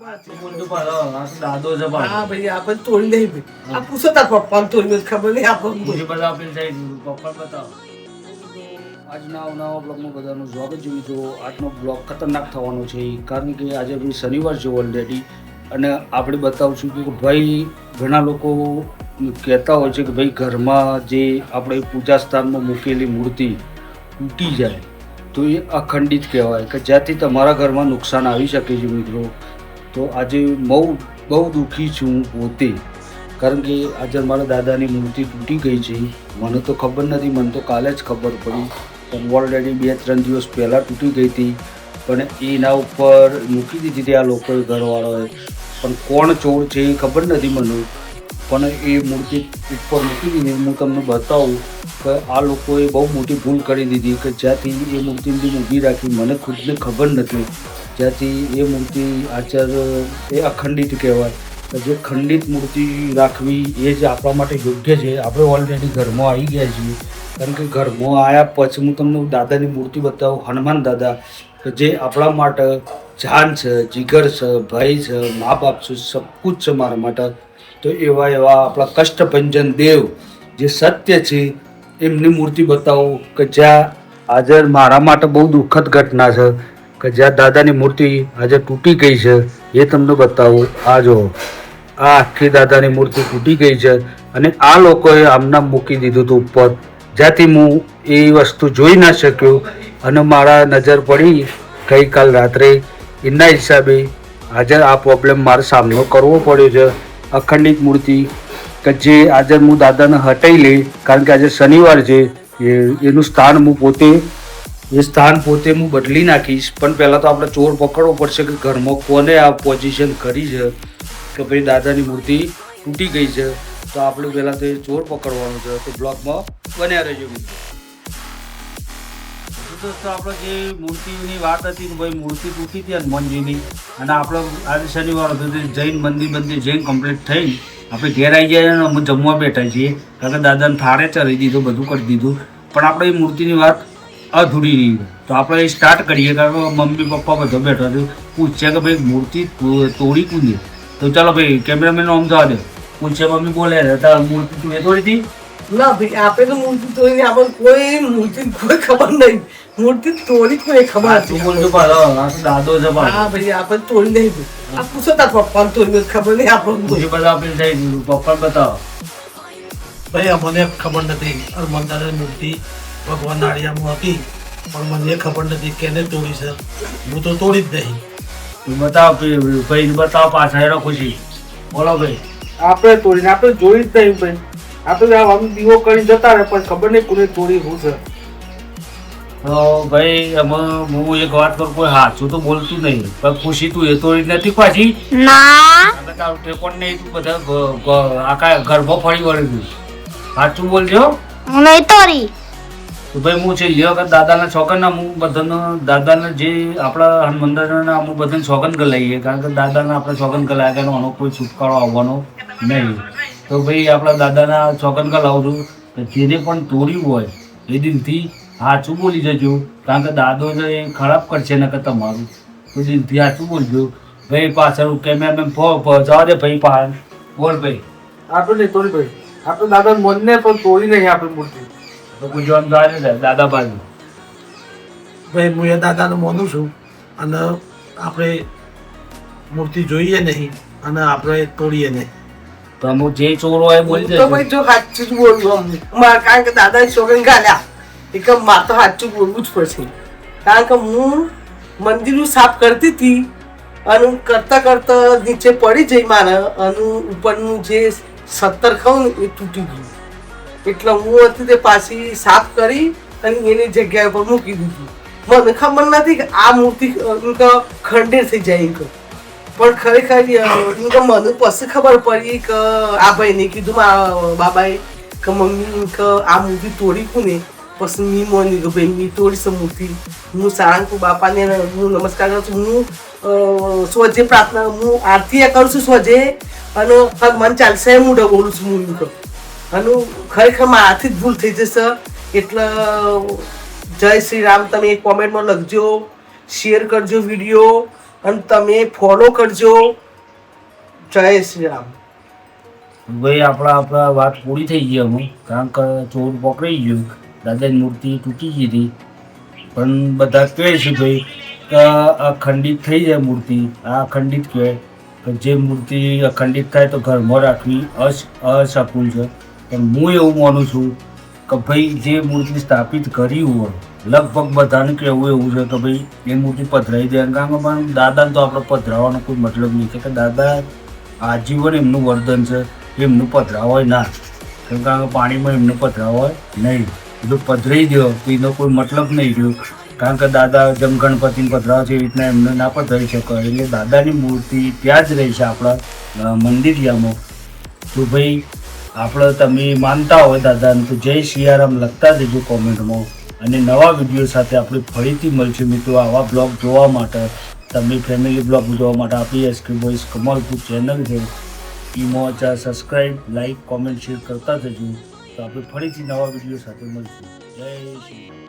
દાદો છે હા ભાઈ આપણે તોડી નહીં ભાઈ આ પૂછો તાર પપ્પાને તોડી ખબર નહીં આપણને પપ્પા બતાવો. આજના નવા બ્લોગમાં બધાનું સ્વાગત છે મિત્રો. આજનો બ્લોગ ખતરનાક થવાનો છે કારણ કે આજે ભાઈ શનિવાર છે ઓલરેડી અને આપણે બતાવશું કે ભાઈ ઘણા લોકો કહેતા હોય છે કે ભાઈ ઘરમાં જે આપણે પૂજા સ્થાનમાં મૂકેલી મૂર્તિ તૂટી જાય તો એ અખંડિત કહેવાય કે જ્યાંથી તમારા ઘરમાં નુકસાન આવી શકે છે મિત્રો. તો આજે બહુ દુઃખી છું હું પોતે, કારણ કે આજે મારા દાદાની મૂર્તિ તૂટી ગઈ છે. મને તો ખબર નથી, મને તો કાલે જ ખબર પડી, પણ ઓલરેડી 2-3 દિવસ પહેલાં તૂટી ગઈ હતી. પણ એના ઉપર મૂકી દીધી હતી આ લોકોએ, ઘરવાળાએ. પણ કોણ ચોર છે એ ખબર નથી મને, પણ એ મૂર્તિ ઉપર મૂકી દીધી. હું તમને બતાવું કે આ લોકોએ બહુ મોટી ભૂલ કરી દીધી કે જ્યાંથી એ મૂર્તિની ઊભી રાખી મને ખુદને ખબર નથી. જ્યાંથી એ મૂર્તિ એ અખંડિત કહેવાય. જે ખંડિત મૂર્તિ રાખવી એ જ આપણા માટે યોગ્ય છે. આપણે ઓલરેડી ઘરમાં આવી ગયા છીએ, કારણ કે ઘરમાં આવ્યા પછી હું તમને દાદાની મૂર્તિ બતાવું, હનુમાન દાદા, કે જે આપણા માટે જાન છે, જીગર છે, ભાઈ છે, મા બાપ છે, સબ કુછ છે મારા માટે. તો એવા આપણા કષ્ટભંજન દેવ જે સત્ય છે એમની મૂર્તિ બતાવું કે જ્યાં આજે મારા માટે બહુ દુઃખદ ઘટના છે કે જ્યાં દાદાની મૂર્તિ આજે તૂટી ગઈ છે એ તમને બતાવું. આ જો આ આખી દાદાની મૂર્તિ તૂટી ગઈ છે અને આ લોકોએ આમના મૂકી દીધું હતું ઉપર, જ્યાંથી હું એ વસ્તુ જોઈ ના શક્યો અને મારા નજર પડી ગઈકાલ રાત્રે. એના હિસાબે આજે આ પ્રોબ્લેમ મારે સામનો કરવો પડ્યો છે. અખંડિત મૂર્તિ કે જે આજે હું દાદાને હટાવી લઈ, કારણ કે આજે શનિવાર છે, એનું સ્થાન હું પોતે હું બદલી નાખીશ. પણ પહેલાં તો આપણે ચોર પકડવો પડશે કે ઘરમાં કોને આ પોઝિશન કરી છે કે ભાઈ દાદાની મૂર્તિ તૂટી ગઈ છે. તો આપણે પહેલાં તો એ ચોર પકડવાનો છે. તો બ્લોગમાં બન્યા રહેજો મિત્રો. દોસ્તો, આપણે જે મૂર્તિની વાત હતી કે ભાઈ મૂર્તિ તૂટી હતી હનુમાનજીની, અને આપણે આજે શનિવાર હતો તો જૈન મંદિર જૈન કમ્પ્લીટ થઈ આપણે ઘેર આવી ગયા અને અમે જમવા બેઠા છીએ, કારણ કે દાદાને થાળે ચડી દીધું, બધું કરી દીધું. પણ આપણે એ મૂર્તિની વાત અધૂરી રહી. તો આપણે એ સ્ટાર્ટ કરીએ, કારણ કે મમ્મી પપ્પા બધો બેઠા છે. પૂછ્યા કે ભાઈ મૂર્તિ તોડી કુંદે, તો ચાલો ભાઈ કેમેરામેન આમ જવા દે. પૂછ્યા, મમ્મી બોલે મૂર્તિ તું એ તોડી હતી? ના ભાઈ આપણે તો મૂર્તિ તોડી આપણને કોઈ મૂર્તિ કોઈ ખબર નહીં. મૂર્તિ તોડી કોઈ ખબર હતી. દાદો છે. હા ભાઈ આપણે તોડી નહીં ભાઈ. આ પૂછો તાર પપ્પાને તોડી ખબર નહીં આપણને. પપ્પા બતાવો ભાઈ. અમને ખબર નથી. હનુમાન દાદાની મૂર્તિ ભગવાન નાળિયામાં હતી, પણ મને ખબર નથી કેને તોડી છે. હું તો તોડી જ નહીં. બતાવો ભાઈ, બતાવો પાછા એનો ખુશી. બોલો ભાઈ. આપણે તોડીને આપણે જોઈ જ નહીં ભાઈ. આપણે આમ દીવો કરી જતા રહે, પણ ખબર નહીં કોને તોડી શું છે. તો ભાઈ એમાં હું એક વાત કરું, કોઈ સાચું તો બોલતું નહીં, પણ ખુશી તું એ તોડી નથી પાછી? તારું ટેકોન નહીં, તું બધા આખા ગર્ભો ફરી વળ્યું. સાચું બોલજો. નહીં તોડી તો ભાઈ હું છે લ્યો કે દાદાના છોકરના હું બધાનો દાદાને જે આપણા હનુમાન દાદાના અમુક બધાને સોગન ગલાઈએ, કારણ કે દાદાને આપણે સોગન ગલાયા કે આનો કોઈ છુટકારો આવવાનો નહીં. તો ભાઈ આપણા દાદાના સોગન ગલાવું છું, જેને પણ તોડ્યું હોય એ દિલથી સાચું બોલી જજો, કારણ કે દાદો છે એ ખરાબ કરશે ને કે તમારું. તો દિલથી સાચું બોલજો ભાઈ. પાછળ કેમેરામેન જવા દે ભાઈ. પાછળ બોલ ભાઈ. આપણે નહીં તોડી ભાઈ. આપણે દાદા મનને પણ તોડી નહીં આપણે મૂર્તિ. તો ગુજરાત જાય ને દાદા બાજુ. ભાઈ હું એ દાદાને માનું છું, અને આપણે મૂર્તિ જોઈએ નહીં અને આપણે તોડીએ નહીં. તો અમુક જે ચોર હોય બોલી તો જજો. ભાઈ જો સાચું જ બોલવું અમને. કારણ કે દાદાએ સોગન ગાલ્યા એક મારે તો સાચું બોલવું જ પડશે. કારણ કે હું મંદિરનું સાફ કરતી હતી અને કરતા કરતા નીચે પડી જઈ મારે, અને ઉપરનું જે 70 ખાઉં ને એ તૂટી ગયું. એટલે હું હતી તે પાછી સાફ કરી અને એની જગ્યા પર મૂકી દીધી. મને ખબર નથી કે આ મૂર્તિ ખંડિત થઈ જાય. પણ ખરેખર મને પછી ખબર પડી કે આ ભાઈને કીધું મારા બાબાએ કે મમ્મી કે આ મૂર્તિ તોડી કોને. પછી મેં માની કે ભાઈ મેં તોડી છે મૂર્તિ. હું સાળંગપુર બાપાને હું નમસ્કાર કરું છું. હું સ્વજે પ્રાર્થના, હું આરતી કરું છું સ્વજે, અને હનુમાન ચાલીસા હું બોલું છું. હું અને ખરેખર મારાથી જ ભૂલ થઈ જશે. એટલે જય શ્રી રામ તમે કોમેન્ટમાં લખજો, શેર કરજો વિડીયો, અને તમે ફોલો કરજો. જય શ્રી રામ. ભાઈ આપણા વાત પૂરી થઈ ગઈ અમે, કારણ કે ચોર પકડાઈ ગયો, દાદાની મૂર્તિ તૂટી ગઈ હતી. પણ બધા કહે છે ભાઈ કે અખંડિત થઈ જાય મૂર્તિ, આ અખંડિત કહેવાય કે જે મૂર્તિ અખંડિત થાય તો ઘરમાં રાખવી અશકુન છે. પણ હું એવું માનું છું કે ભાઈ જે મૂર્તિ સ્થાપિત કરી હોય, લગભગ બધાને કહેવું એવું છે કે ભાઈ એ મૂર્તિ પધરાવી દે. કારણ કે પણ દાદાને તો આપણે પધરાવવાનો કોઈ મતલબ નહીં છે, કે દાદા આજીવન એમનું વર્તન છે, એમનું પધરાવાય ના. કારણ કે પાણીમાં એમનું પધરાવાય નહીં, બધું પધરાવી દો તો એનો કોઈ મતલબ નહીં રહ્યો. કારણ કે દાદા જેમ ગણપતિને પધરાવે છે એવી રીતના એમને ના પધરાવી શકે. એટલે દાદાની મૂર્તિ ત્યાં જ રહી છે આપણા મંદિરિયામાં. તો ભાઈ આપણે તમે માનતા હોય દાદાને તો જય સિયારામ લખતા જજો કોમેન્ટમાં. અને નવા વિડીયો સાથે આપણે ફરીથી મળશું મિત્રો. આવા બ્લોગ જોવા માટે, તમે ફેમિલી બ્લોગ જોવા માટે આપણી એસકે બોયઝ કમલપુર ચેનલ છે, એમાં સબસ્ક્રાઈબ, લાઈક, કોમેન્ટ, શેર કરતા જજો. તો આપણે ફરીથી નવા વિડીયો સાથે મળશું. જય શ્રી